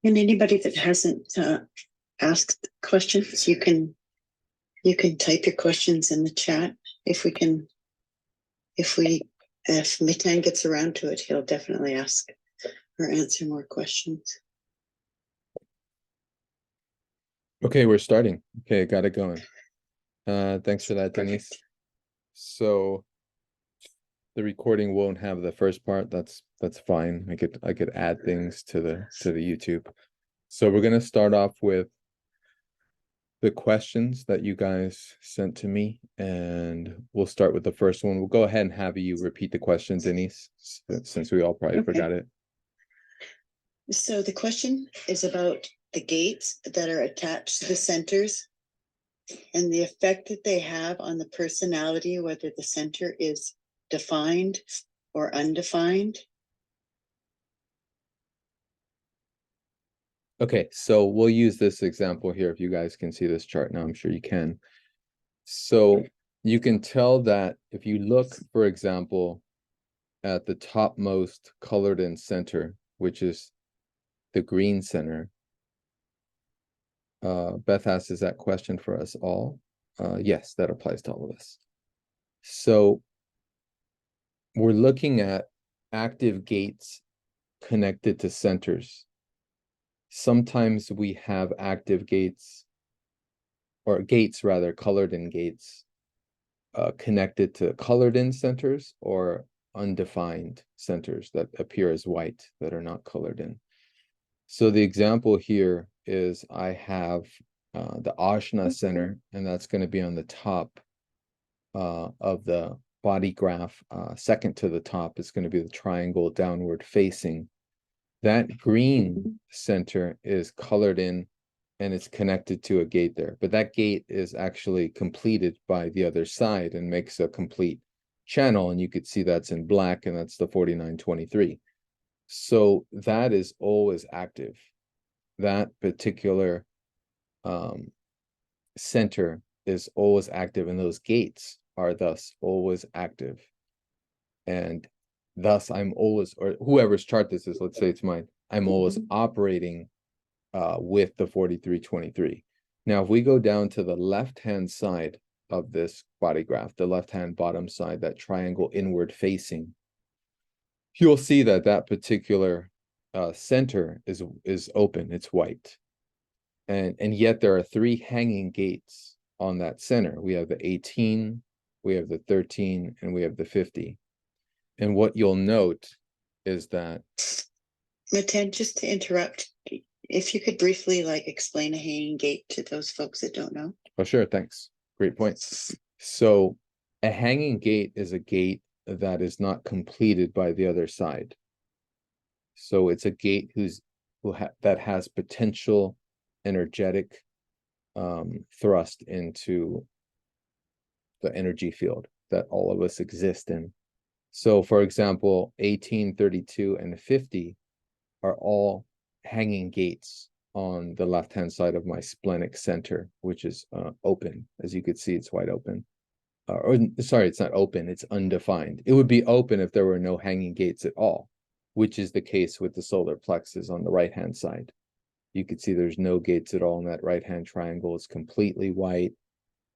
And anybody that hasn't asked questions, you can type your questions in the chat. If Meten gets around to it, he'll definitely ask or answer more questions. Okay, we're starting. Okay, got it going. Thanks for that, Denise. So the recording won't have the first part. That's fine. I could add things to the YouTube. So we're gonna start off with the questions that you guys sent to me, and we'll start with the first one. We'll go ahead and have you repeat the question, Denise, since we all probably forgot it. So the question is about the gates that are attached to the centers and the effect that they have on the personality, whether the center is defined or undefined. Okay, so we'll use this example here. If you guys can see this chart now, I'm sure you can. So you can tell that if you look, for example, at the topmost colored in center, which is the green center. Beth asks, is that question for us all? Yes, that applies to all of us. So we're looking at active gates connected to centers. Sometimes we have active gates, or gates rather, colored in gates, connected to colored in centers or undefined centers that appear as white that are not colored in. So the example here is I have the Ajna center, and that's going to be on the top of the body graph. Second to the top is going to be the triangle downward facing. That green center is colored in and it's connected to a gate there. But that gate is actually completed by the other side and makes a complete channel. And you could see that's in black, and that's the 4923. So that is always active. That particular center is always active, and those gates are thus always active. And thus I'm always, or whoever's chart this is, let's say it's mine, I'm always operating with the 4323. Now, if we go down to the left-hand side of this body graph, the left-hand bottom side, that triangle inward facing, you'll see that that particular center is open, it's white. And yet there are three hanging gates on that center. We have the 18, we have the 13, and we have the 50. And what you'll note is that... Meten, just to interrupt, if you could briefly explain a hanging gate to those folks that don't know. Oh, sure, thanks. Great point. So a hanging gate is a gate that is not completed by the other side. So it's a gate that has potential energetic thrust into the energy field that all of us exist in. So for example, 18, 32, and 50 are all hanging gates on the left-hand side of my splenic center, which is open. As you could see, it's wide open. Sorry, it's not open, it's undefined. It would be open if there were no hanging gates at all, which is the case with the solar plexus on the right-hand side. You could see there's no gates at all in that right-hand triangle. It's completely white,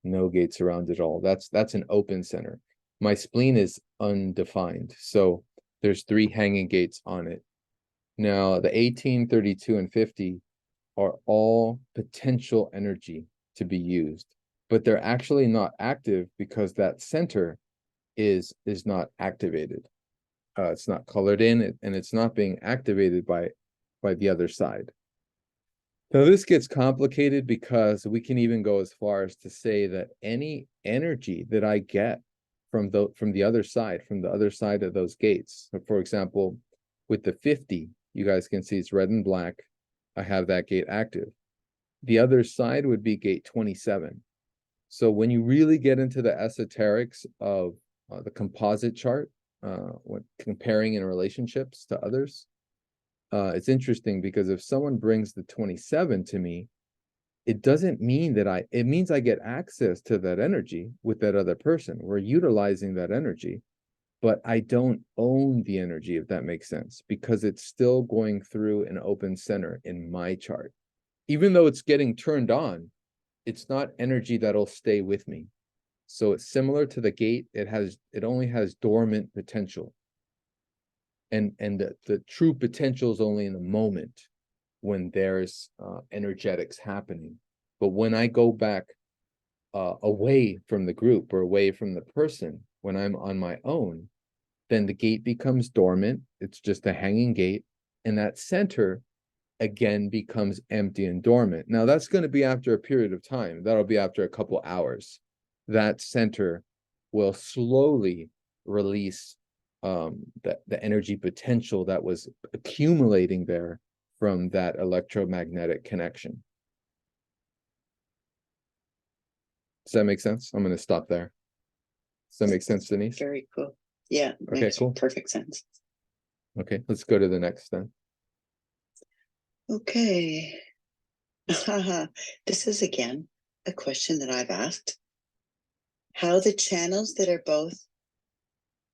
no gates around it all. That's an open center. My spleen is undefined, so there's three hanging gates on it. Now, the 18, 32, and 50 are all potential energy to be used, but they're actually not active because that center is not activated. It's not colored in, and it's not being activated by the other side. Now, this gets complicated because we can even go as far as to say that any energy that I get from the other side, of those gates. So for example, with the 50, you guys can see it's red and black. I have that gate active. The other side would be gate 27. So when you really get into the esoterics of the composite chart, when comparing in relationships to others, it's interesting because if someone brings the 27 to me, it doesn't mean that it means I get access to that energy with that other person. We're utilizing that energy, but I don't own the energy, if that makes sense, because it's still going through an open center in my chart. Even though it's getting turned on, it's not energy that'll stay with me. So it's similar to the gate. It only has dormant potential. And the true potential is only in the moment when there's energetics happening. But when I go back away from the group or away from the person, when I'm on my own, then the gate becomes dormant. It's just a hanging gate. And that center again becomes empty and dormant. Now that's going to be after a period of time. That'll be after a couple hours. That center will slowly release the energy potential that was accumulating there from that electromagnetic connection. Does that make sense? I'm going to stop there. Does that make sense, Denise? Very cool. Yeah. Okay, Makes cool. perfect sense. Okay, let's go to the next then. Okay. This is again a question that I've asked. How the channels that are both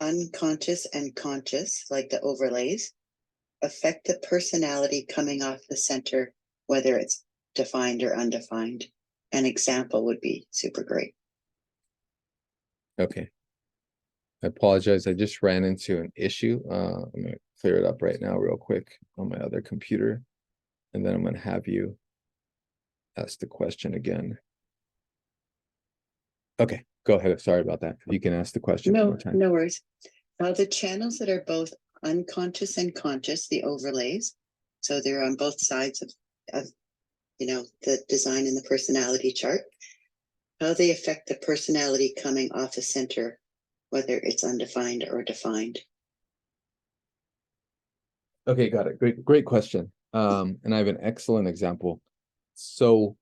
unconscious and conscious, like the overlays, affect the personality coming off the center, whether it's defined or undefined. An example would be super great. Okay. I apologize. I just ran into an issue. I'm going to clear it up right now real quick on my other computer. And then I'm going to have you ask the question again. Okay, go ahead. Sorry about that. You can ask the question one more time. No worries. The channels that are both unconscious and conscious, the overlays, so they're on both sides of the design and the personality chart, how they affect the personality coming off the center, whether it's undefined or defined. Okay, got it. Great question. And I have an excellent example. So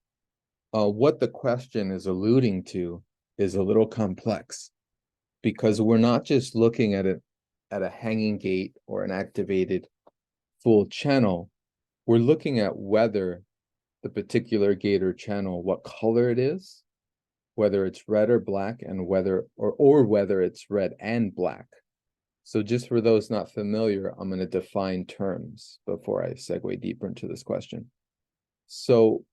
what the question is alluding to is a little complex, because we're not just looking at it at a hanging gate or an activated full channel. We're looking at whether the particular gate or channel, what color it is, whether it's red or black, and whether it's red and black. So just for those not familiar, I'm going to define terms before I segue deeper into this question. So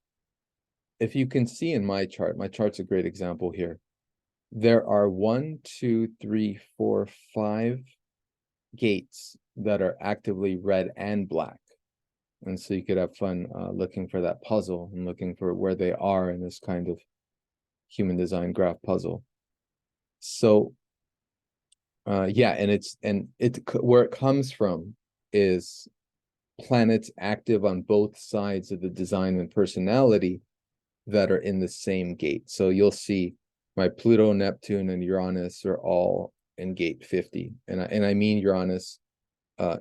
if you can see in my chart's a great example here. There are 1, 2, 3, 4, 5 gates that are actively red and black. And so you could have fun looking for that puzzle and looking for where they are in this kind of human design graph puzzle. So yeah, and where it comes from is planets active on both sides of the design and personality that are in the same gate. So you'll see my Pluto, Neptune, and Uranus are all in gate 50. And I mean Uranus,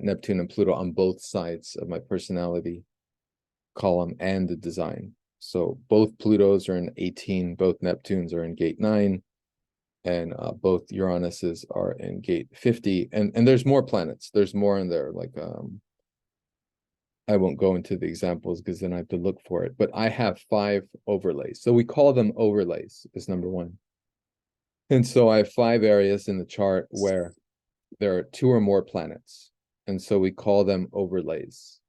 Neptune, and Pluto on both sides of my personality column and the design. So both Plutos are in 18, both Neptunes are in gate 9, and both Uranuses are in gate 50. And there's more planets. There's more in there, like I won't go into the examples because then I have to look for it. But I have 5 overlays. So we call them overlays is number 1. And so I have 5 areas in the chart where there are 2 or more planets. And so we call them overlays.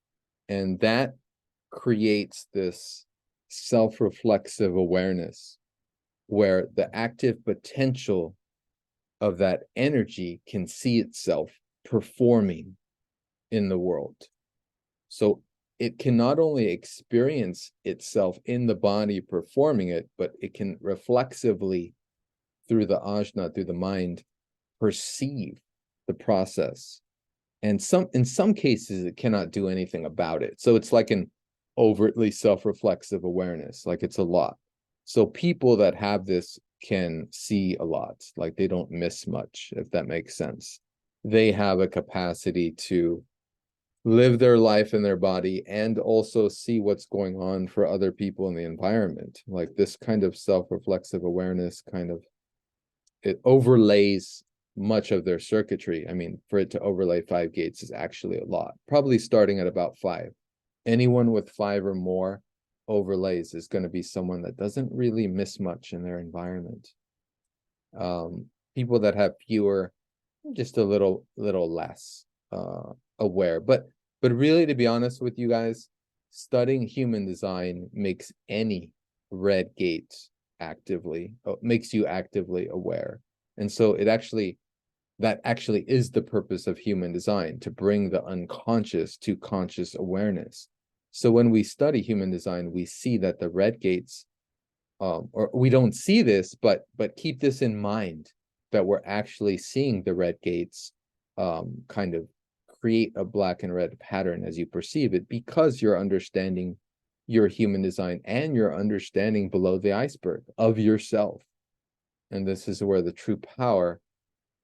And that creates this self-reflexive awareness where the active potential of that energy can see itself performing in the world. So it can not only experience itself in the body performing it, but it can reflexively, through the ajna, through the mind, perceive the process. And in some cases, it cannot do anything about it. So it's like an overtly self-reflexive awareness, like it's a lot. So people that have this can see a lot, like they don't miss much, if that makes sense. They have a capacity to live their life in their body and also see what's going on for other people in the environment. Like this kind of self-reflexive awareness it overlays much of their circuitry. I mean, for it to overlay 5 gates is actually a lot, probably starting at about 5. Anyone with 5 or more overlays is going to be someone that doesn't really miss much in their environment. People that have fewer just a little less aware. But really, to be honest with you guys, studying human design makes any red gate makes you actively aware. And so that actually is the purpose of human design, to bring the unconscious to conscious awareness. So when we study human design, we see that the red gates, or we don't see this, but keep this in mind, that we're actually seeing the red gates kind of create a black and red pattern as you perceive it, because you're understanding your human design and you're understanding below the iceberg of yourself. And this is where the true power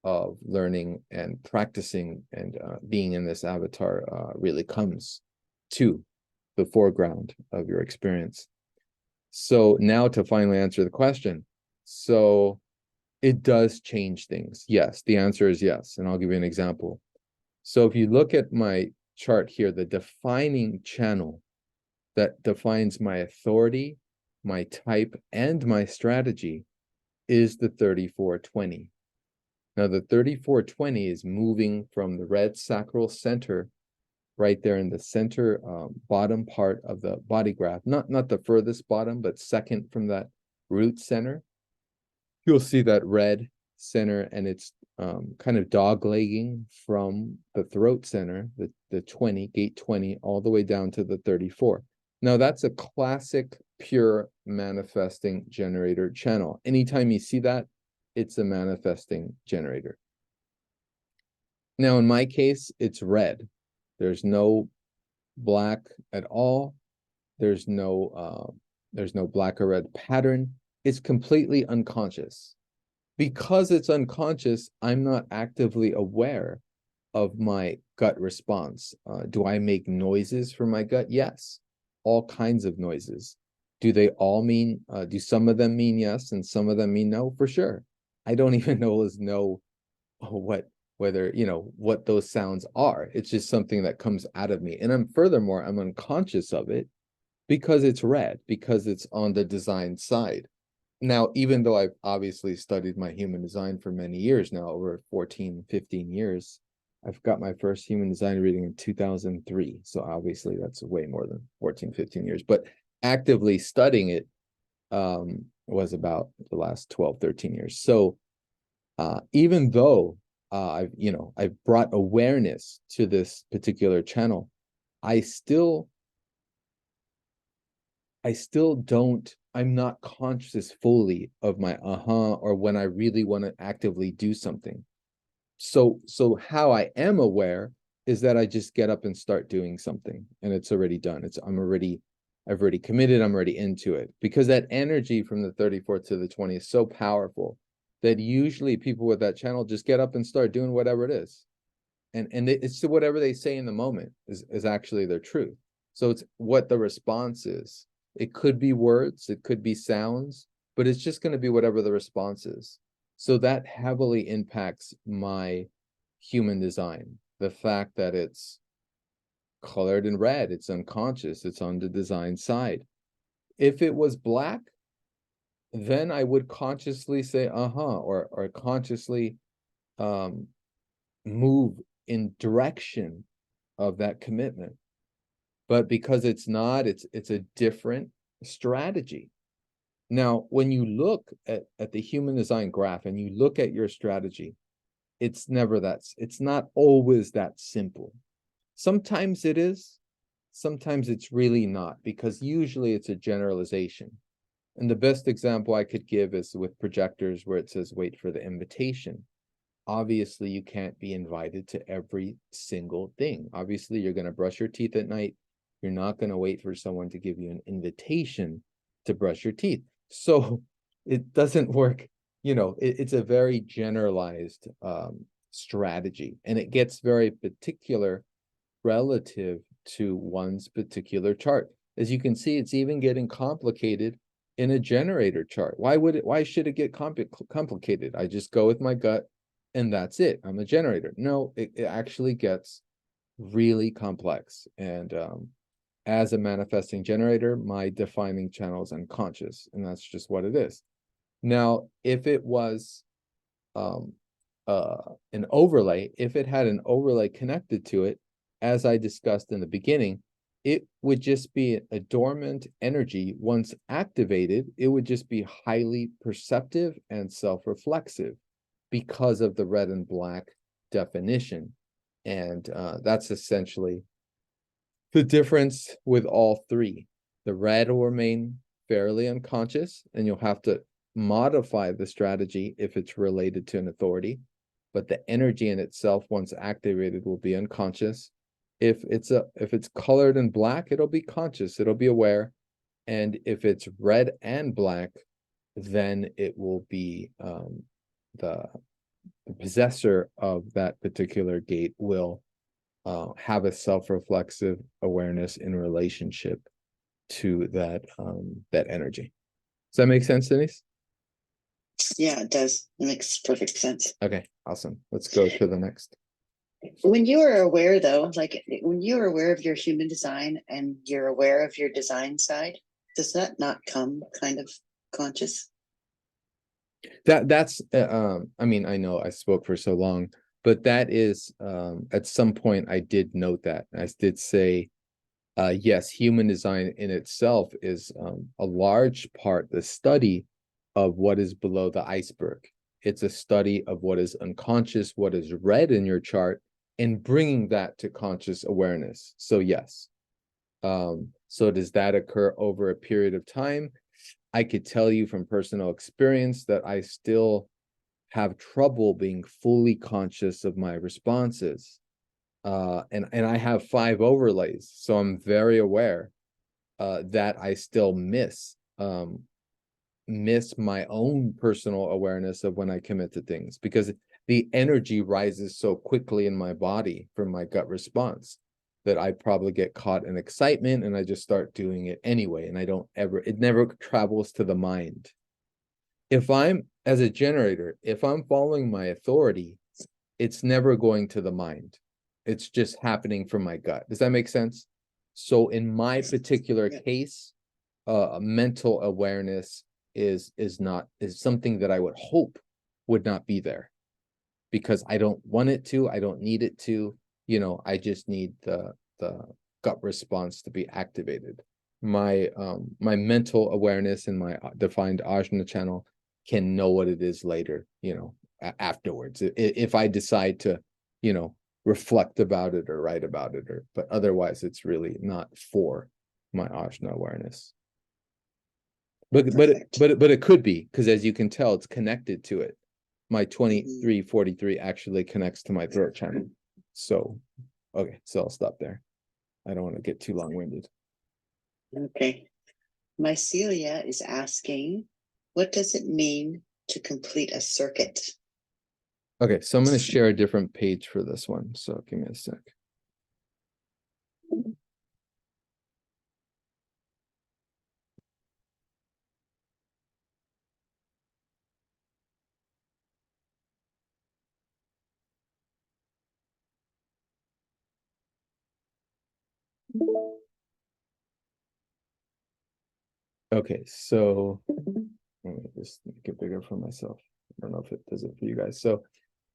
of learning and practicing and being in this avatar really comes to the foreground of your experience. So now to finally answer the question, so it does change things. Yes, the answer is yes. And I'll give you an example. So if you look at my chart here, the defining channel that defines my authority, my type, and my strategy is the 3420. Now, the 3420 is moving from the red sacral center, right there in the center bottom part of the body graph, not the furthest bottom, but second from that root center. You'll see that red center, and it's kind of doglegging from the throat center, the 20, gate 20, all the way down to the 34. Now, that's a classic pure manifesting generator channel. Anytime you see that, it's a manifesting generator. Now, in my case, it's red. There's no black at all. There's no black or red pattern. It's completely unconscious. Because it's unconscious, I'm not actively aware of my gut response. Do I make noises for my gut? Yes, all kinds of noises. Do they all mean, do some of them mean yes and some of them mean no? For sure. I don't even know what those sounds are. It's just something that comes out of me. And I'm unconscious of it because it's red, because it's on the design side. Now, even though I've obviously studied my human design for many years now, over 14, 15 years, I've got my first human design reading in 2003. So obviously that's way more than 14, 15 years, but actively studying it was about the last 12, 13 years. So even though I've brought awareness to this particular channel, I'm not conscious fully of my or when I really want to actively do something. So how I am aware is that I just get up and start doing something, and it's already done. I've already committed, I'm already into it, because that energy from the 34 to the 20 is so powerful that usually people with that channel just get up and start doing whatever it is. And it's whatever they say in the moment is actually their truth. So it's what the response is. It could be words, it could be sounds, but it's just going to be whatever the response is. So that heavily impacts my human design. The fact that it's colored in red, it's unconscious, it's on the design side. If it was black, then I would consciously say, or consciously move in direction of that commitment. But because it's not, it's a different strategy. Now, when you look at the human design graph and you look at your strategy, it's not always that simple. Sometimes it is, sometimes it's really not, because usually it's a generalization. And the best example I could give is with projectors, where it says, wait for the invitation. Obviously, you can't be invited to every single thing. Obviously, you're going to brush your teeth at night. You're not going to wait for someone to give you an invitation to brush your teeth. So it doesn't work. It's a very generalized strategy, and it gets very particular relative to one's particular chart. As you can see, it's even getting complicated in a generator chart. Why should it get complicated? I just go with my gut and that's it. I'm a generator. No, it actually gets really complex. And as a manifesting generator, my defining channel is unconscious, and that's just what it is. Now, if it was an overlay, if it had an overlay connected to it, as I discussed in the beginning, it would just be a dormant energy. Once activated, it would just be highly perceptive and self-reflexive because of the red and black definition. And that's essentially the difference with all three. The red will remain fairly unconscious, and you'll have to modify the strategy if it's related to an authority. But the energy in itself, once activated, will be unconscious. If it's colored in black, it'll be conscious, it'll be aware. And if it's red and black, then it will be the possessor of that particular gate will have a self-reflexive awareness in relationship to that that energy. Does that make sense, Denise? Yeah, it does. It makes perfect sense. Okay, awesome. Let's go to the next. When you are aware, though, like when you're aware of your human design and you're aware of your design side, does that not come kind of conscious? That's I mean, I know I spoke for so long, but that is at some point I did note that. I did say yes, human design in itself is a large part, the study of what is below the iceberg. It's a study of what is unconscious, what is read in your chart, and bringing that to conscious awareness. So yes. So does that occur over a period of time? I could tell you from personal experience that I still have trouble being fully conscious of my responses. And I have 5 overlays, so I'm very aware that I still miss my own personal awareness of when I commit to things, because the energy rises so quickly in my body from my gut response that I probably get caught in excitement and I just start doing it anyway, and it never travels to the mind. If I'm, as a generator, if I'm following my authority, it's never going to the mind. It's just happening from my gut. Does that make sense? So in my particular case, mental awareness is something that I would hope would not be there, because I don't want it to, I don't need it to, I just need the gut response to be activated. My mental awareness in my defined ajna channel can know what it is later, afterwards, if I decide to, reflect about it or write about it, but otherwise it's really not for my ajna awareness. But it could be, because as you can tell, it's connected to it. My 2343 actually connects to my throat channel. So, okay, so I'll stop there. I don't want to get too long-winded. Okay. Mycelia is asking, what does it mean to complete a circuit? Okay, so I'm going to share a different page for this one. So give me a sec. Okay, so let me just make it bigger for myself. I don't know if it does it for you guys. So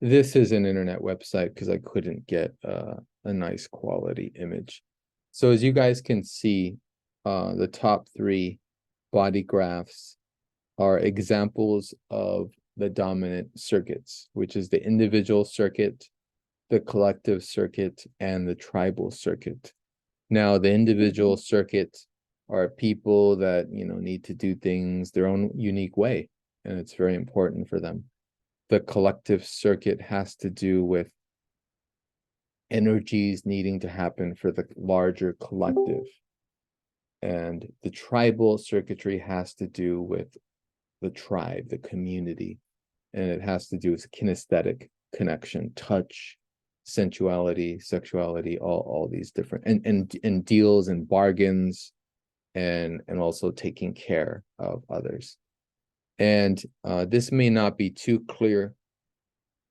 this is an internet website because I couldn't get a nice quality image. So as you guys can see, the top 3 body graphs are examples of the dominant circuits, which is the individual circuit, the collective circuit, and the tribal circuit. Now, the individual circuit are people that, need to do things their own unique way, and it's very important for them. The collective circuit has to do with energies needing to happen for the larger collective. And the tribal circuitry has to do with the tribe, the community, and it has to do with kinesthetic connection, touch, sensuality, sexuality, all these different and deals and bargains, and also taking care of others. And this may not be too clear,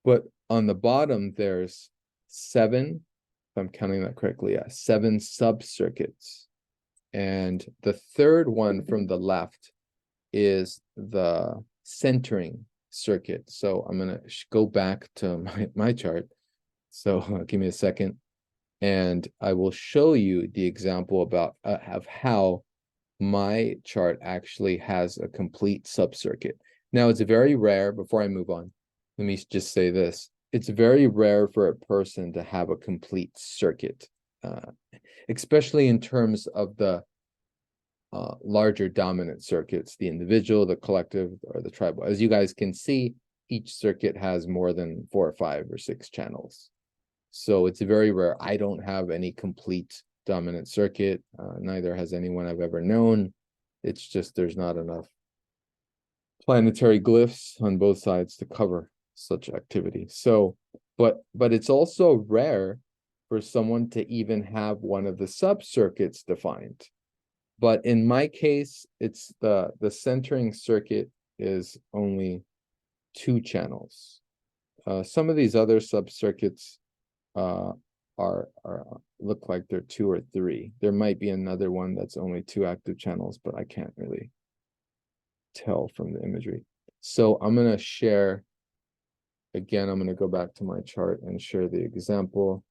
but on the bottom there's 7, if I'm counting that correctly, 7 sub-circuits. And the third one from the left is the centering circuit. So I'm gonna go back to my chart. So give me a second, and I will show you the example about of how my chart actually has a complete subcircuit. Now, it's very rare, before I move on, let me just say this. It's very rare for a person to have a complete circuit, especially in terms of the larger dominant circuits, the individual, the collective, or the tribal. As you guys can see, each circuit has more than 4 or 5 or 6 channels. So it's very rare. I don't have any complete dominant circuit. Neither has anyone I've ever known. It's just there's not enough planetary glyphs on both sides to cover such activity. So, but it's also rare for someone to even have one of the subcircuits defined. But in my case, it's the centering circuit is only 2 channels. Some of these other subcircuits are look like they're 2 or 3. There might be another one that's only 2 active channels, but I can't really tell from the imagery. So I'm going to share again. I'm going to go back to my chart and share the example.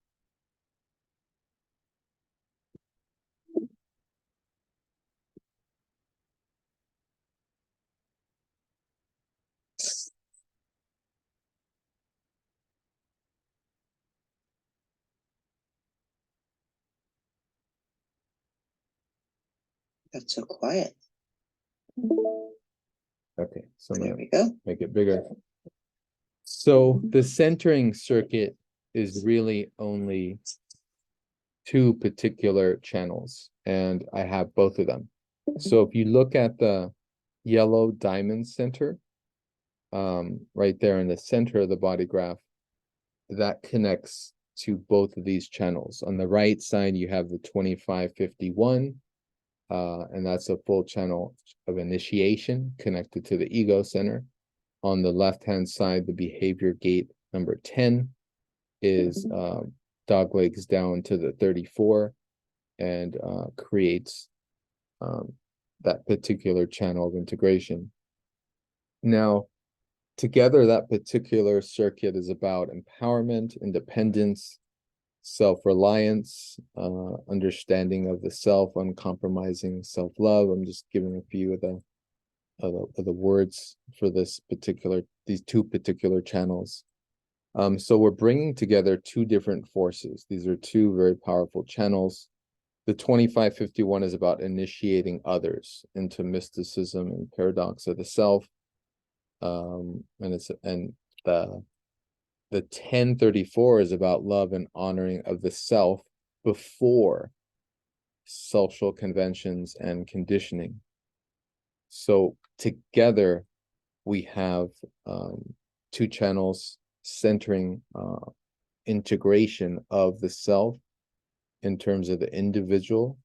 That's so quiet. Okay, so I'm There going we to go. make it bigger. So the centering circuit is really only 2 particular channels, and I have both of them. So if you look at the yellow diamond center, right there in the center of the body graph, that connects to both of these channels. On the right side, you have the 2551, and that's a full channel of initiation connected to the ego center. On the left-hand side, the behavior gate number 10 is dog legs down to the 34 and creates that particular channel of integration. Now, together, that particular circuit is about empowerment, independence, self-reliance, understanding of the self, uncompromising self-love. I'm just giving a few of the words for these 2 particular channels. So we're bringing together 2 different forces. These are 2 very powerful channels. The 2551 is about initiating others into mysticism and paradox of the self. And the 1034 is about love and honoring of the self before social conventions and conditioning. So together we have 2 channels centering integration of the self in terms of the individual,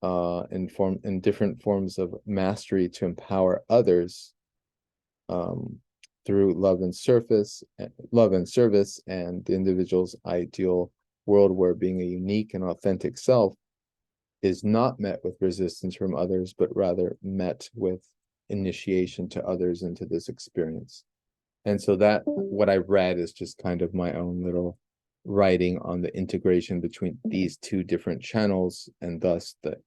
in different forms of mastery to empower others through love and service, and the individual's ideal world where being a unique and authentic self is not met with resistance from others, but rather met with initiation to others into this experience. And so that what I read is just kind of my own little writing on the integration between these 2 different channels, and thus the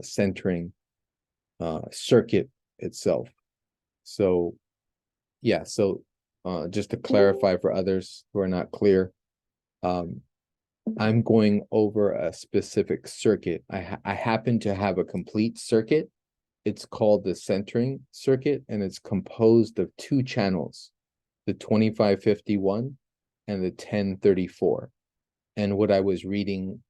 centering circuit itself. So yeah, so just to clarify for others who are not clear, I'm going over a specific circuit. I happen to have a complete circuit. It's called the centering circuit, and it's composed of 2 channels, the 2551 and the 1034. And what I was reading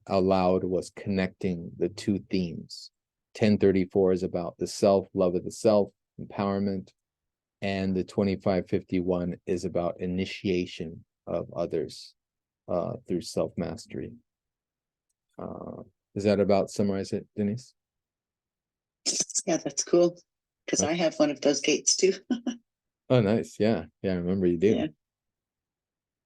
aloud was connecting the 2 themes. 1034 is about the self, love of the self, empowerment, and the 2551 is about initiation of others through self-mastery. Does that about summarize it, Denise? Yeah, that's cool. Because I have one of those gates too. Oh, nice. Yeah. Yeah, I remember you do. Yeah.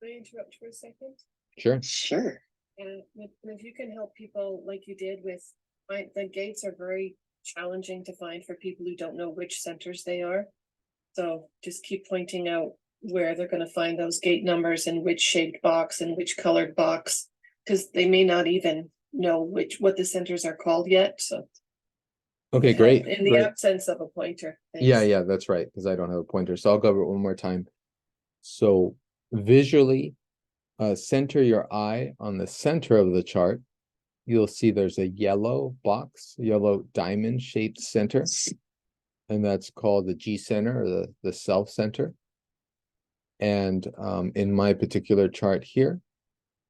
Can I interrupt for a second? Sure. Sure. And if you can help people like you did with, the gates are very challenging to find for people who don't know which centers they are. So just keep pointing out where they're gonna find those gate numbers and which shaped box and which colored box. Cause they may not even know what the centers are called yet, so. Okay, great. In the great. absence of a pointer. Yeah, Thanks. yeah, that's right, because I don't have a pointer. So I'll go over it one more time. So visually, center your eye on the center of the chart. You'll see there's a yellow box, yellow diamond shaped center. And that's called the G center or the self center. And in my particular chart here,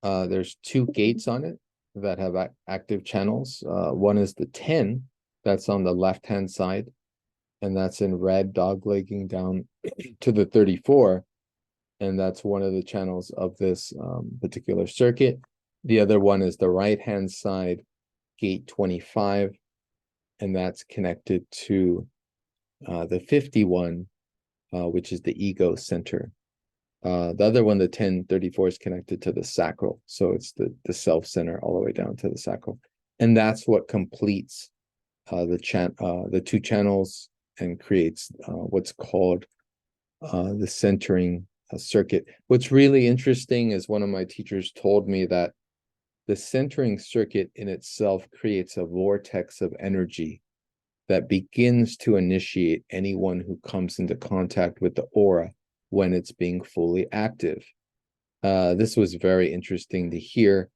there's two gates on it that have active channels. One is the 10, that's on the left-hand side, and that's in red, doglegging down to the 34. And that's one of the channels of this particular circuit. The other one is the right-hand side, gate 25, and that's connected to the 51, which is the ego center. The other one, the 1034, is connected to the sacral. So it's the self center all the way down to the sacral. And that's what completes the two channels and creates what's called the centering circuit. What's really interesting is one of my teachers told me that the centering circuit in itself creates a vortex of energy that begins to initiate anyone who comes into contact with the aura when it's being fully active. This was very interesting to hear.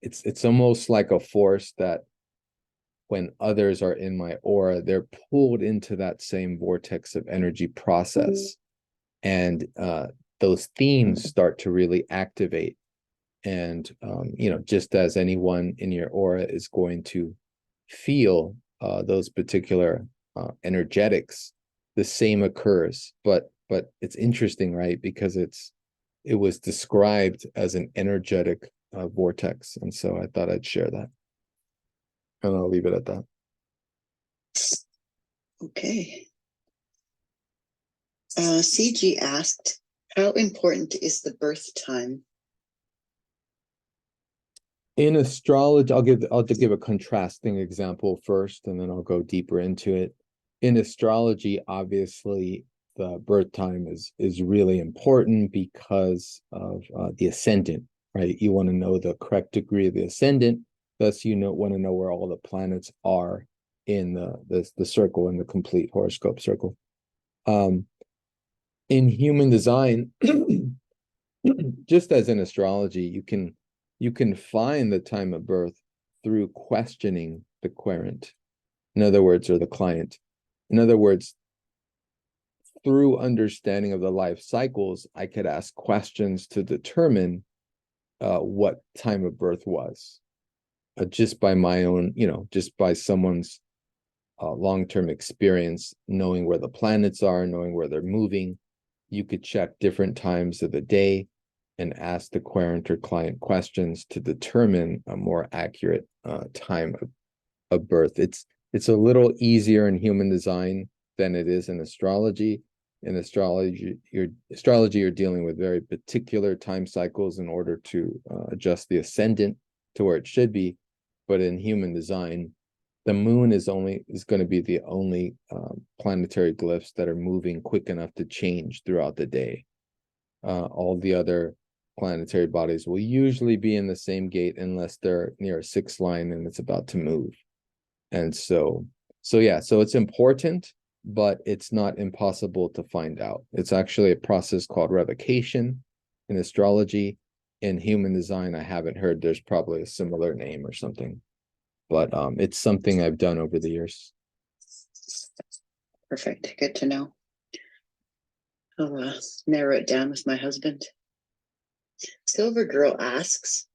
It's almost like a force that when others are in my aura, they're pulled into that same vortex of energy process. And those themes start to really activate. And, just as anyone in your aura is going to feel those particular energetics, the same occurs. But it's interesting, right? Because it was described as an energetic vortex. And so I thought I'd share that. And I'll leave it at that. Okay. CG asked, how important is the birth time? In astrology, I'll give a contrasting example first, and then I'll go deeper into it. In astrology, obviously, the birth time is really important because of the ascendant, right? You want to know the correct degree of the ascendant, thus you want to know where all the planets are in the circle, in the complete horoscope circle. In human design, just as in astrology, you can find the time of birth through questioning the querent, in other words, or the client. In other words, through understanding of the life cycles, I could ask questions to determine what time of birth was, just by my own, just by someone's long-term experience, knowing where the planets are, knowing where they're moving. You could check different times of the day and ask the querent or client questions to determine a more accurate time of birth. It's a little easier in human design than it is in astrology. In astrology, you're dealing with very particular time cycles in order to adjust the ascendant to where it should be. But in human design, the moon is going to be the only planetary glyphs that are moving quick enough to change throughout the day. All the other planetary bodies will usually be in the same gate unless they're near a 6th line and it's about to move. And so it's important, but it's not impossible to find out. It's actually a process called revocation in astrology. In human design, I haven't heard, there's probably a similar name or something, but it's something I've done over the years. Perfect. Good to know. I'll narrow it down with my husband. Silver Girl asks,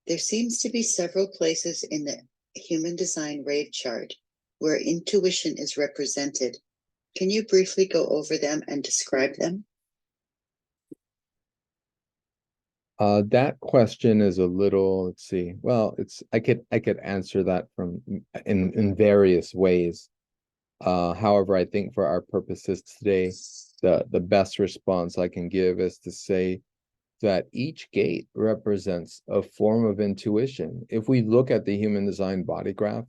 there seems to be several places in the human design rave chart where intuition is represented. Can you briefly go over them and describe them? That question is a little, let's see. Well, I could answer that in various ways. However, I think for our purposes today, the best response I can give is to say that each gate represents a form of intuition. If we look at the human design body graph,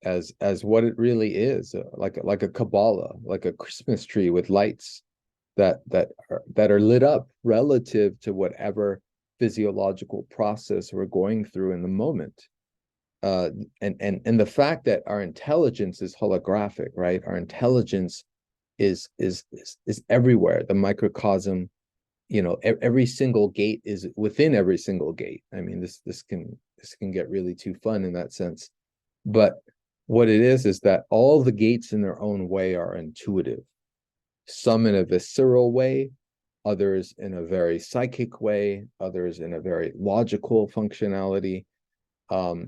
as what it really is, like a Kabbalah, like a Christmas tree with lights that are lit up relative to whatever physiological process we're going through in the moment. And the fact that our intelligence is holographic, right? Our intelligence is everywhere. The microcosm, every single gate is within every single gate. I mean, this can get really too fun in that sense. But what it is that all the gates in their own way are intuitive. Some in a visceral way, others in a very psychic way, others in a very logical functionality.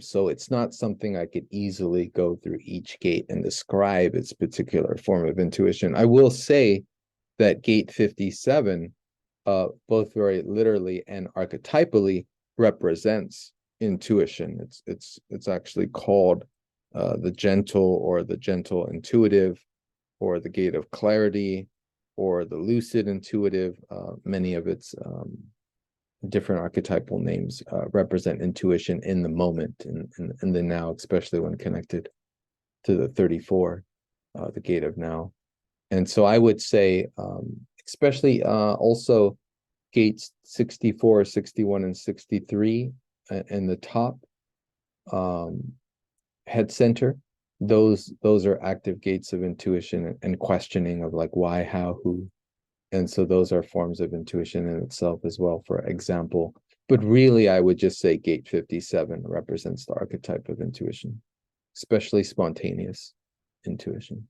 So it's not something I could easily go through each gate and describe its particular form of intuition. I will say that gate 57, both very literally and archetypally, represents intuition. It's actually called the gentle intuitive, or the gate of clarity, or the lucid intuitive. Many of its different archetypal names represent intuition in the moment, in the now, especially when connected to the 34, the gate of now. And so I would say, especially also gates 64, 61, and 63 in the top head center, those are active gates of intuition and questioning of like why, how, who. And so those are forms of intuition in itself as well, for example. But really, I would just say gate 57 represents the archetype of intuition, especially spontaneous intuition.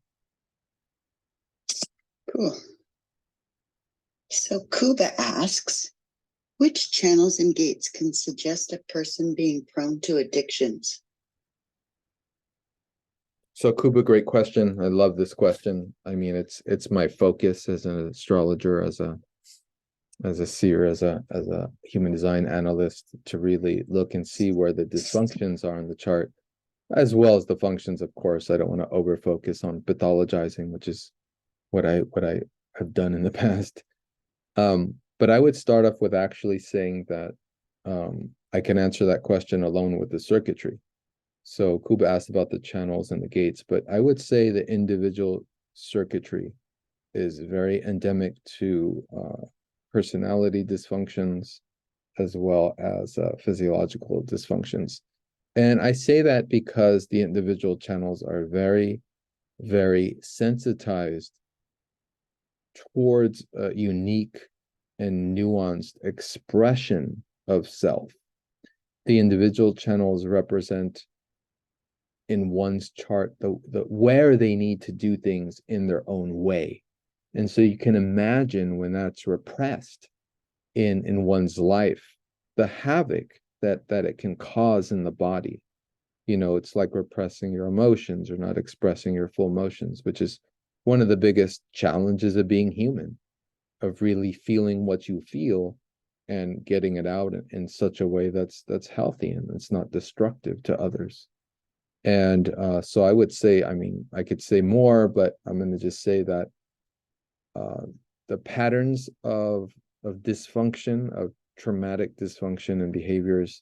Cool. So Kuba asks, which channels and gates can suggest a person being prone to addictions? So Kuba, great question. I love this question. I mean, it's my focus as an astrologer, as a seer, as a human design analyst, to really look and see where the dysfunctions are in the chart, as well as the functions. Of course, I don't want to over focus on pathologizing, which is what I have done in the past. But I would start off with actually saying that I can answer that question alone with the circuitry. So Kuba asked about the channels and the gates, but I would say the individual circuitry is very endemic to personality dysfunctions, as well as physiological dysfunctions. And I say that because the individual channels are very, very sensitized towards a unique and nuanced expression of self. The individual channels represent in one's chart the where they need to do things in their own way. And so you can imagine when that's repressed in one's life, the havoc that it can cause in the body. It's like repressing your emotions or not expressing your full emotions, which is one of the biggest challenges of being human, of really feeling what you feel and getting it out in such a way that's healthy and it's not destructive to others. And so I would say, I mean, I could say more, but I'm going to just say that the patterns of dysfunction, of traumatic dysfunction and behaviors,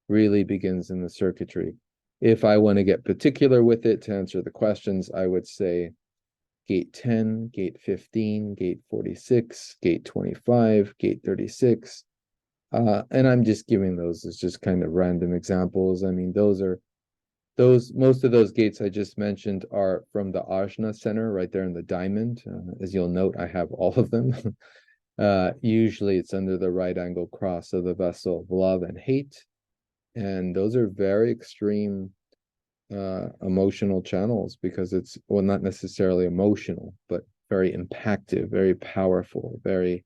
really begins in the circuitry. If I want to get particular with it to answer the questions, I would say gate 10, gate 15, gate 46, gate 25, gate 36. And I'm just giving those as just kind of random examples. I mean, most of those gates I just mentioned are from the Ajna center right there in the diamond. As you'll note, I have all of them. Usually it's under the right angle cross of the vessel of love and hate. And those are very extreme emotional channels, because it's, well, not necessarily emotional, but very impactful, very powerful, very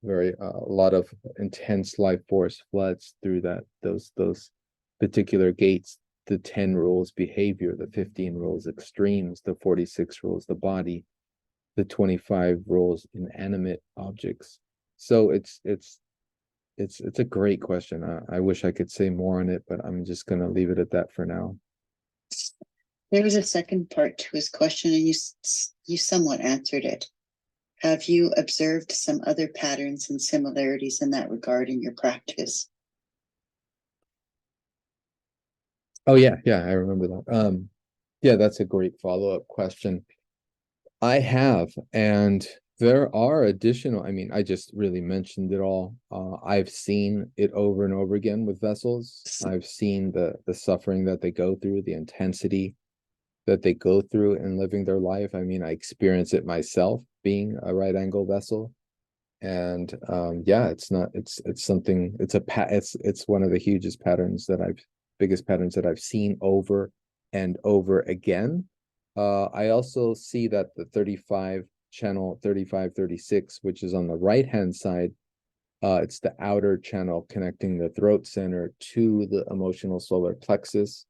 a lot of intense life force floods through those particular gates. The 10 rules behavior, the 15 rules extremes, the 46 rules the body, the 25 rules inanimate objects. So it's a great question. I wish I could say more on it, but I'm just going to leave it at that for now. There was a second part to his question, and you somewhat answered it. Have you observed some other patterns and similarities in that regard in your practice? Oh, yeah, I remember that. Yeah, that's a great follow-up question. I have, and there are additional, I mean, I just really mentioned it all. I've seen it over and over again with vessels. I've seen the suffering that they go through, the intensity that they go through in living their life. I mean, I experience it myself being a right angle vessel. And yeah, it's not, it's something, it's one of the biggest patterns that I've seen over and over again. I also see that the 35 channel 3536, which is on the right hand side, it's the outer channel connecting the throat center to the emotional solar plexus.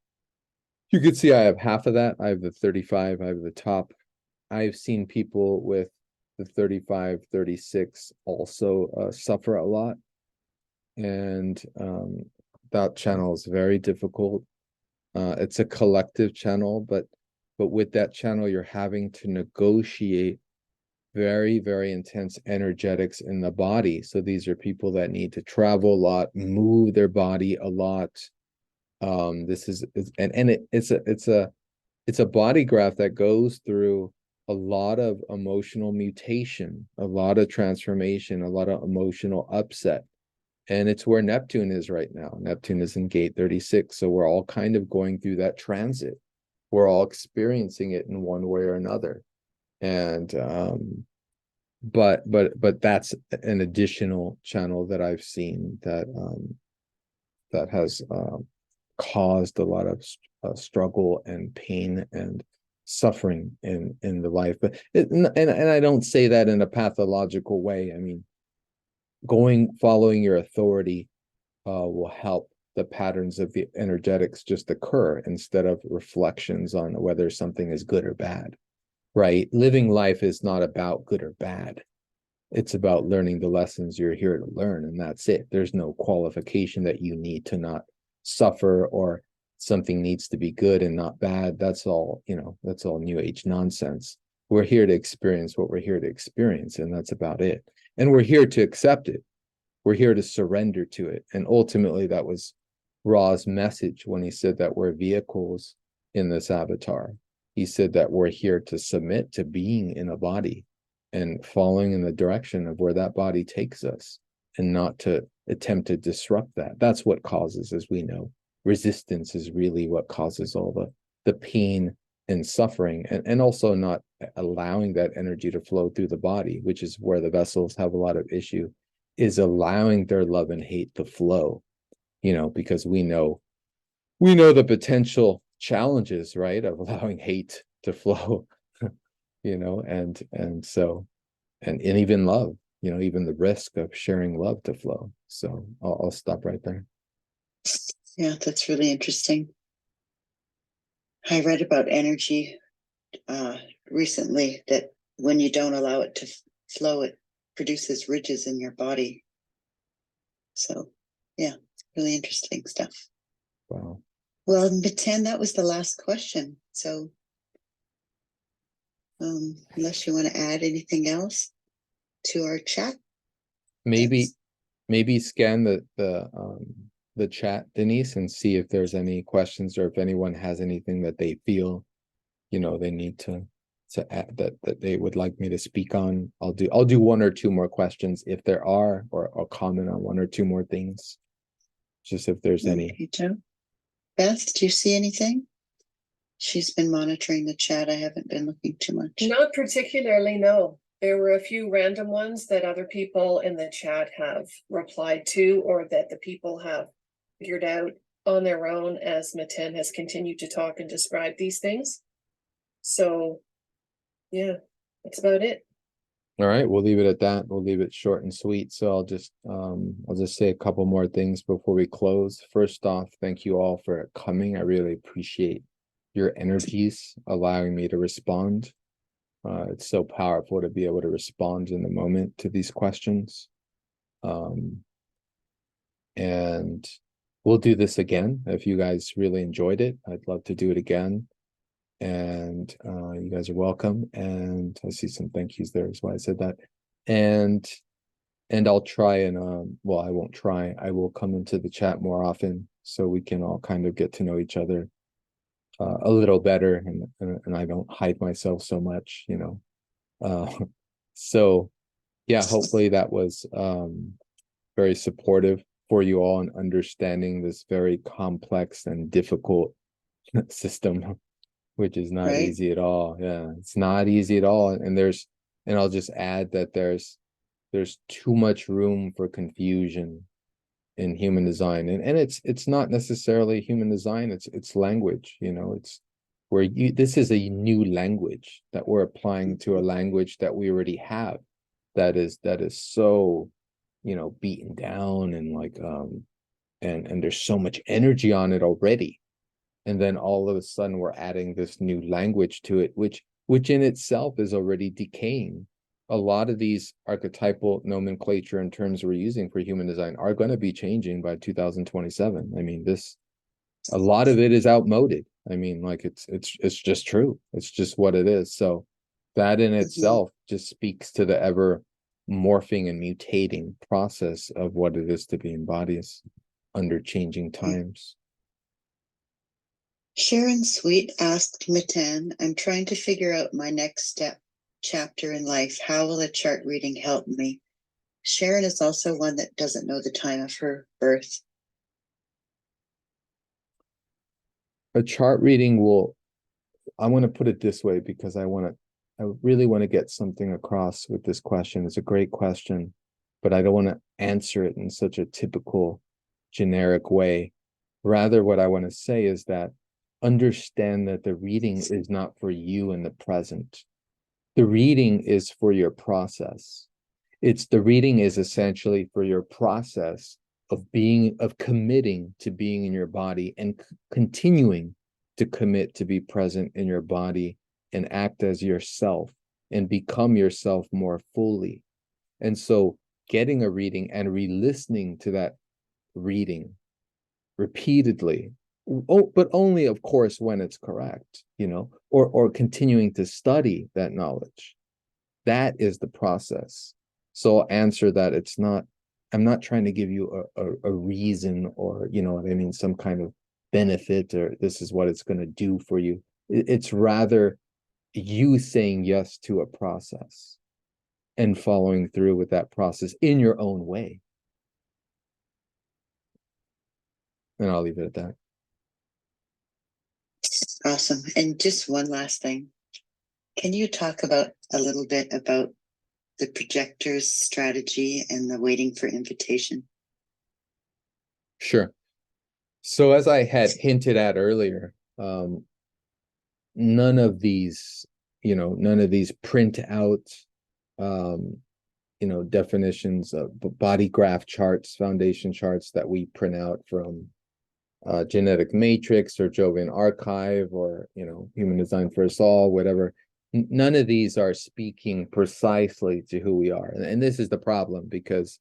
You can see I have half of that. I have the 35, I have the top. I've seen people with the 35, 36 also suffer a lot. And that channel is very difficult. It's a collective channel, but with that channel, you're having to negotiate very, very intense energetics in the body. So these are people that need to travel a lot, move their body a lot. It's a body graph that goes through a lot of emotional mutation, a lot of transformation, a lot of emotional upset. And it's where Neptune is right now. Neptune is in gate 36. So we're all kind of going through that transit. We're all experiencing it in one way or another. And but that's an additional channel that I've seen that has caused a lot of struggle and pain and suffering in the life. But and I don't say that in a pathological way. I mean, following your authority will help the patterns of the energetics just occur instead of reflections on whether something is good or bad, right? Living life is not about good or bad. It's about learning the lessons you're here to learn, and that's it. There's no qualification that you need to not suffer, or something needs to be good and not bad. That's all, that's all new age nonsense. We're here to experience what we're here to experience, and that's about it. And we're here to accept it. We're here to surrender to it. And ultimately, that was Ra's message when he said that we're vehicles in this avatar. He said that we're here to submit to being in a body and following in the direction of where that body takes us, and not to attempt to disrupt that. That's what causes, as we know, resistance is really what causes all the pain and suffering, and also not allowing that energy to flow through the body, which is where the vessels have a lot of issue, is allowing their love and hate to flow, because we know the potential challenges, right, of allowing hate to flow, and so, and even love, even the risk of sharing love to flow. So I'll stop right there. Yeah, that's really interesting. I read about energy recently, that when you don't allow it to flow, it produces ridges in your body. So yeah, really interesting stuff. Wow. Well, Meten, that was the last question. So unless you want to add anything else to our chat. Maybe scan the chat, Denise, and see if there's any questions, or if anyone has anything that they feel, they need to add, that they would like me to speak on. I'll do one or two more questions if there are, or I'll comment on one or two more things, just if there's any. Okay, Joe. Beth, do you see anything? She's been monitoring the chat. I haven't been looking too much. Not particularly, no. There were a few random ones that other people in the chat have replied to, or that the people have figured out on their own as Meten has continued to talk and describe these things. So yeah, that's about it. All right, we'll leave it at that. We'll leave it short and sweet. So I'll just say a couple more things before we close. First off, thank you all for coming. I really appreciate your energies allowing me to respond. It's so powerful to be able to respond in the moment to these questions. And we'll do this again. If you guys really enjoyed it, I'd love to do it again. And you guys are welcome. And I see some thank yous there, is why I said that. And I'll try and well, I won't try. I will come into the chat more often so we can all kind of get to know each other a little better, and I don't hide myself so much, you know. So yeah, hopefully that was very supportive for you all in understanding this very complex and difficult system, which is not Right. easy at all. Yeah, it's not easy at all. And I'll just add that there's too much room for confusion in human design. And it's not necessarily human design, it's language, you know, it's where this is a new language that we're applying to a language that we already have that is so, you know, beaten down, and like and there's so much energy on it already. And then all of a sudden we're adding this new language to it, which in itself is already decaying. A lot of these archetypal nomenclature and terms we're using for human design are going to be changing by 2027. I mean, a lot of it is outmoded. I mean, like it's just true. It's just what it is. So that in itself just speaks to the ever morphing and mutating process of what it is to be in bodies under changing times. Sharon Sweet asked Meten, I'm trying to figure out my next chapter in life. How will a chart reading help me? Sharon is also one that doesn't know the time of her birth. A chart reading I want to put it this way, because I really want to get something across with this question. It's a great question, but I don't want to answer it in such a typical generic way. Rather, what I want to say is that understand that the reading is not for you in the present. The reading is for your process. The reading is essentially for your process of committing to being in your body and continuing to commit to be present in your body and act as yourself and become yourself more fully. And so getting a reading and re-listening to that reading repeatedly, but only, of course, when it's correct, you know, or continuing to study that knowledge. That is the process. So I'll answer that I'm not trying to give you a reason, or, you know what I mean, some kind of benefit, or this is what it's going to do for you. It's rather you saying yes to a process and following through with that process in your own way. And I'll leave it at that. Awesome. And just one last thing. Can you talk a little bit about the projectors strategy and the waiting for invitation? Sure. So as I had hinted at earlier, none of these print out, definitions of body graph charts, foundation charts that we print out from Genetic Matrix or Jovian Archive or, Human Design for Us All, whatever. None of these are speaking precisely to who we are. And this is the problem, because,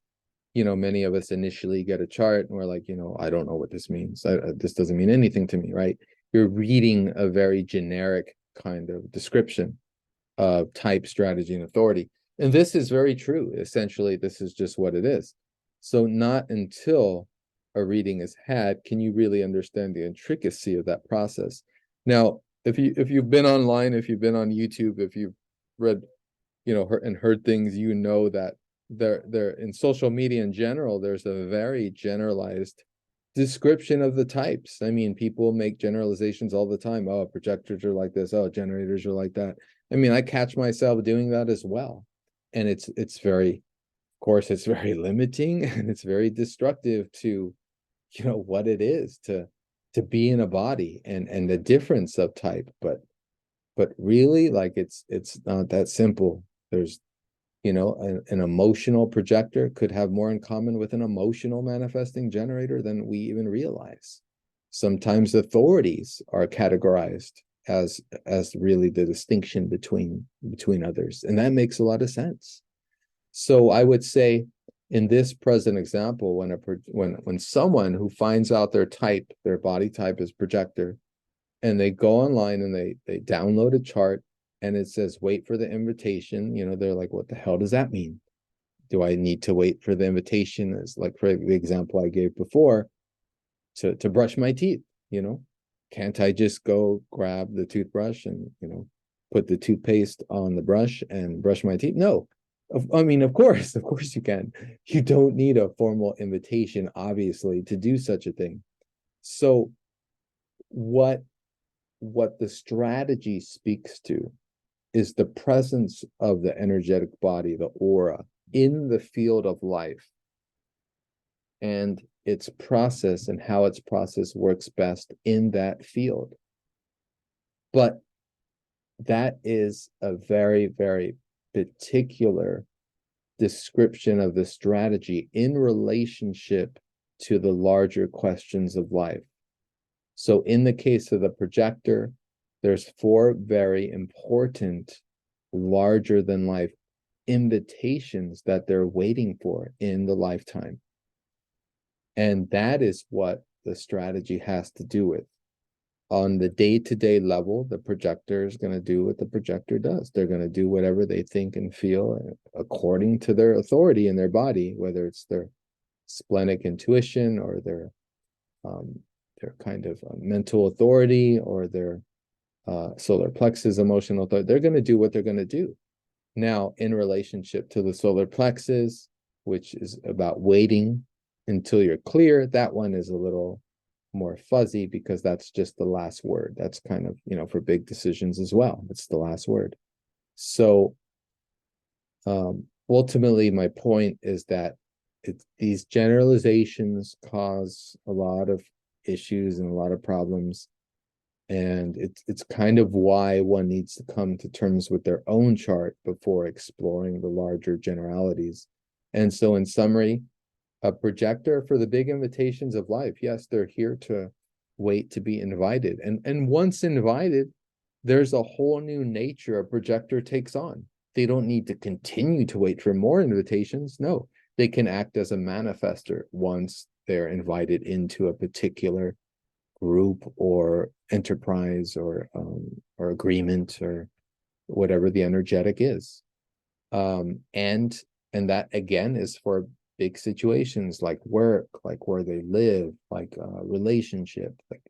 many of us initially get a chart and we're like, I don't know what this means. This doesn't mean anything to me, right? You're reading a very generic kind of description of type, strategy, and authority. And this is very true. Essentially, this is just what it is. So not until a reading is had can you really understand the intricacy of that process. Now, if you've been online, if you've been on YouTube, if you've read, heard things, that there in social media in general, there's a very generalized description of the types. I mean, people make generalizations all the time. Oh, projectors are like this. Oh, generators are like that. I mean, I catch myself doing that as well. And it's very, of course, it's very limiting, and it's very destructive to, what it is to be in a body and the difference of type. But really, like, it's not that simple. There's, an emotional projector could have more in common with an emotional manifesting generator than we even realize. Sometimes authorities are categorized as really the distinction between others, and that makes a lot of sense. So I would say, in this present example, when someone who finds out their type, their body type is projector, and they go online and they download a chart and it says wait for the invitation, they're like, what the hell does that mean? Do I need to wait for the invitation? As like for the example I gave before, to brush my teeth, can't I just go grab the toothbrush and, put the toothpaste on the brush and brush my teeth? No. I mean, of course you can. You don't need a formal invitation, obviously, to do such a thing. So what the strategy speaks to is the presence of the energetic body, the aura, in the field of life, and its process and how its process works best in that field. But that is a very, very particular description of the strategy in relationship to the larger questions of life. So in the case of the projector, there's 4 very important, larger than life invitations that they're waiting for in the lifetime. And that is what the strategy has to do with. On the day-to-day level, the projector is going to do what the projector does. They're going to do whatever they think and feel according to their authority in their body, whether it's their splenic intuition or their kind of mental authority or their solar plexus emotional authority. They're going to do what they're going to do. Now, in relationship to the solar plexus, which is about waiting until you're clear, that one is a little more fuzzy because that's just the last word. That's kind of, for big decisions as well. It's the last word. So ultimately, my point is that these generalizations cause a lot of issues and a lot of problems. And it's kind of why one needs to come to terms with their own chart before exploring the larger generalities. And so in summary, a projector for the big invitations of life, yes, they're here to wait to be invited. And once invited, there's a whole new nature a projector takes on. They don't need to continue to wait for more invitations. No, they can act as a manifester once they're invited into a particular group or enterprise or agreement or whatever the energetic is. And that again is for big situations like work, like where they live, like relationship, like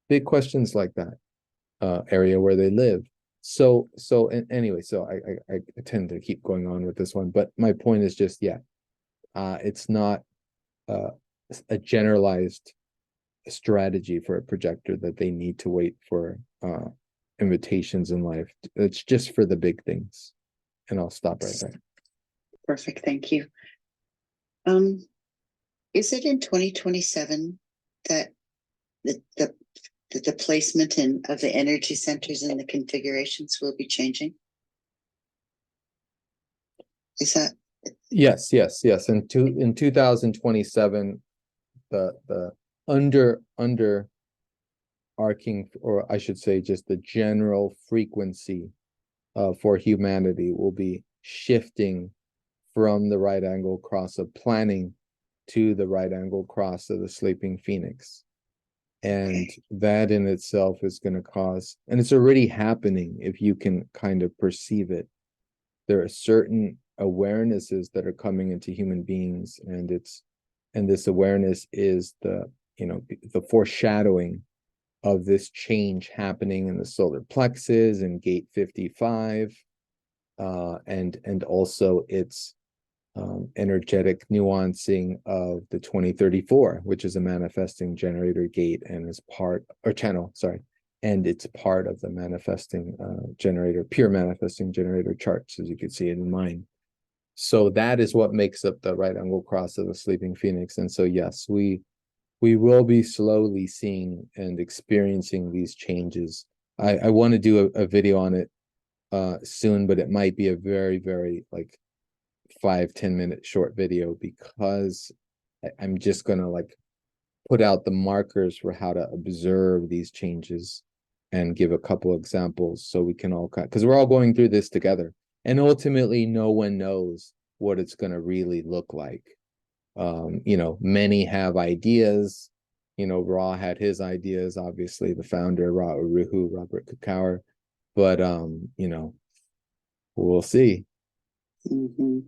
big questions like that, area where they live. So anyway, so I tend to keep going on with this one, but my point is just, it's not a generalized strategy for a projector that they need to wait for invitations in life. It's just for the big things. And I'll stop right there. Perfect, thank you. Is it in 2027 that the placement of the energy centers and the configurations will be changing? Is that? Yes. In 2027, the arcing, or I should say just the general frequency for humanity will be shifting from the right angle cross of planning to the right angle cross of the sleeping phoenix. And that in itself is going to cause, and it's already happening if you can kind of perceive it. There are certain awarenesses that are coming into human beings, and this awareness is the foreshadowing of this change happening in the solar plexus and gate 55, and also its energetic nuancing of the 2034, which is a manifesting generator gate and is part, or channel, sorry, and it's part of the manifesting generator, pure manifesting generator charts, as you can see it in mine. So that is what makes up the right angle cross of the sleeping phoenix. And so yes, we will be slowly seeing and experiencing these changes. I want to do a video on it soon, but it might be a very, very like 5-10 minute short video, because I'm just gonna like put out the markers for how to observe these changes and give a couple examples so we can all, because we're all going through this together, and ultimately no one knows what it's going to really look like. Many have ideas. Ra had his ideas, obviously the founder, Ra Uru, Robert Kakauer, but we'll see. Mm-hmm.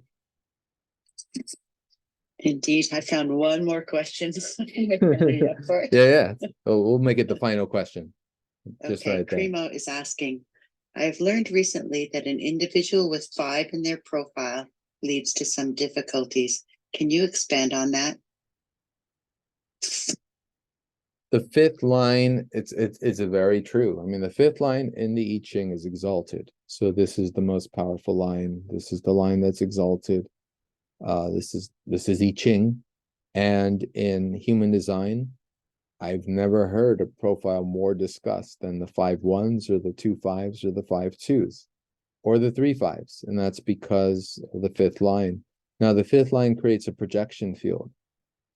Indeed, I found one more question. Yeah, for it. Yeah. Oh, we'll make it the final question. Just Okay, right there. Cremo is asking, I've learned recently that an individual with 5 in their profile leads to some difficulties. Can you expand on that? The fifth line, it's a very true. I mean, the fifth line in the I Ching is exalted. So this is the most powerful line. This is the line that's exalted. This is I Ching. And in human design, I've never heard a profile more discussed than the 5 1s or the 2 5s or the 5 2s or the 3 5s. And that's because of the fifth line. Now, the fifth line creates a projection field.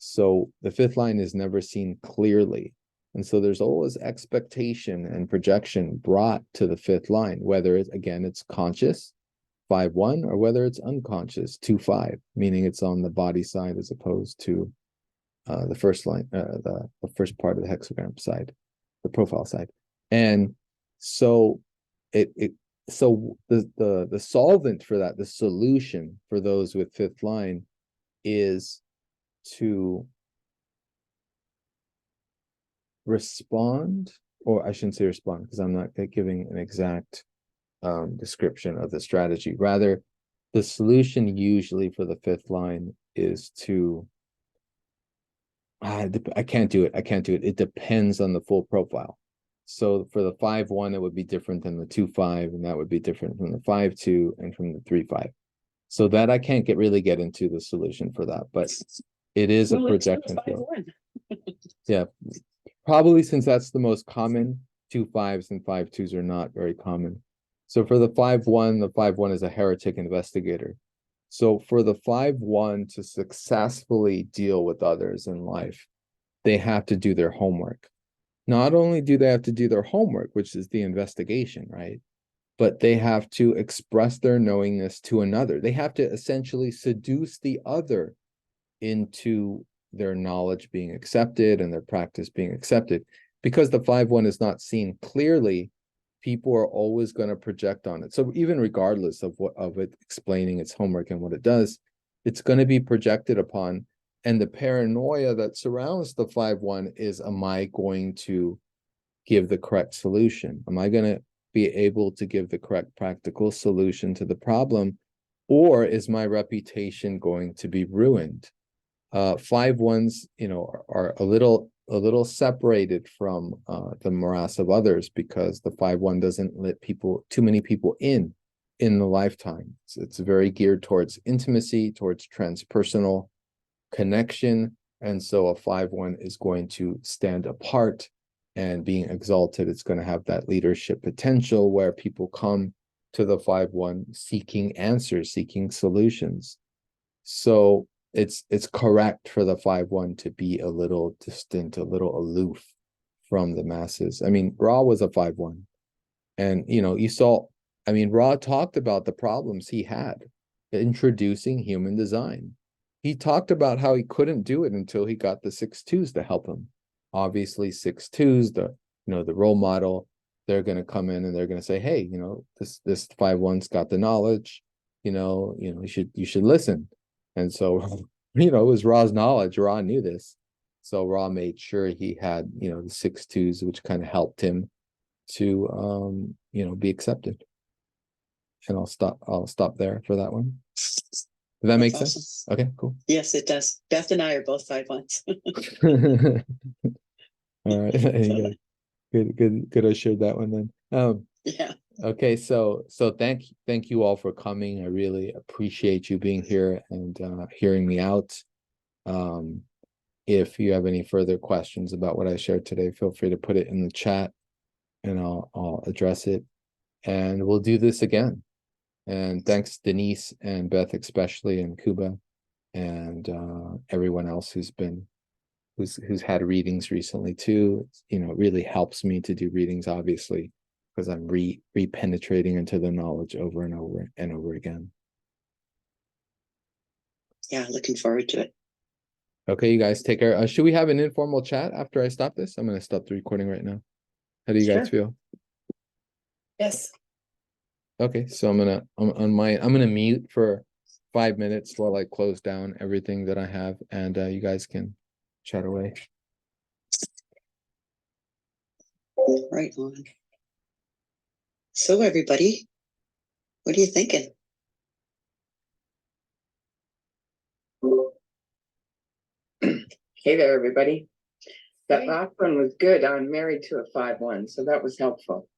So the fifth line is never seen clearly. And so there's always expectation and projection brought to the fifth line, whether it's, again, it's conscious, 5 1, or whether it's unconscious, 2 5, meaning it's on the body side as opposed to the first line, the first part of the hexagram side, the profile side. And so so the solvent for that, the solution for those with fifth line is to respond, or I shouldn't say respond because I'm not giving an exact description of the strategy. Rather, the solution usually for the fifth line is to I can't do it. It depends on the full profile. So for the 5 1, it would be different than the 2 5, and that would be different from the 5 2 and from the 3 5. So that I can't really get into the solution for that, but it is a projection field. Yeah, probably since that's the most common, 2 5s and 5 2s are not very common. So for the 5 1, the 5 1 is a heretic investigator. So for the 5 1 to successfully deal with others in life, they have to do their homework. Not only do they have to do their homework, which is the investigation, right? But they have to express their knowingness to another. They have to essentially seduce the other into their knowledge being accepted and their practice being accepted. Because the 5 1 is not seen clearly, people are always going to project on it. So even regardless of it explaining its homework and what it does, it's going to be projected upon. And the paranoia that surrounds the 5 1 is, am I going to give the correct solution? Am I going to be able to give the correct practical solution to the problem? Or is my reputation going to be ruined? 5 1s, are a little separated from the morass of others, because the 5 1 doesn't let too many people in the lifetime. It's very geared towards intimacy, towards transpersonal connection. And so a 5 1 is going to stand apart and being exalted. It's going to have that leadership potential where people come to the 5 1 seeking answers, seeking solutions. So it's correct for the 5 1 to be a little distant, a little aloof from the masses. I mean, Ra was a 5 1. And you saw, I mean, Ra talked about the problems he had introducing human design. He talked about how he couldn't do it until he got the 6 2s to help him. Obviously, 6 2s, the role model, they're going to come in and they're going to say, hey, this 5 1's got the knowledge, you should listen. And so, it was Ra's knowledge. Ra knew this. So Ra made sure he had, the 6 2s, which kind of helped him to, be accepted. And I'll stop there for that one. Does that make sense? Awesome. Okay, cool. Yes, it does. Beth and I are both 5 1s. All right. Good. I shared that one then. Yeah. Okay, so thank you all for coming. I really appreciate you being here and hearing me out. If you have any further questions about what I shared today, feel free to put it in the chat and I'll address it. And we'll do this again. And thanks Denise and Beth especially, and Kuba and everyone else who's had readings recently too. It really helps me to do readings, obviously, because I'm re-penetrating into the knowledge over and over and over again. Yeah, looking forward to it. Okay, you guys take care. Should we have an informal chat after I stop this? I'm going to stop the recording right now. How do you guys feel? Yes. Okay, so I'm gonna mute for 5 minutes while I close down everything that I have, and you guys can chat away. Right on. So everybody, what are you thinking? Hey there, everybody. That Hey. last one was good. I'm married to a 5-1, so that was helpful.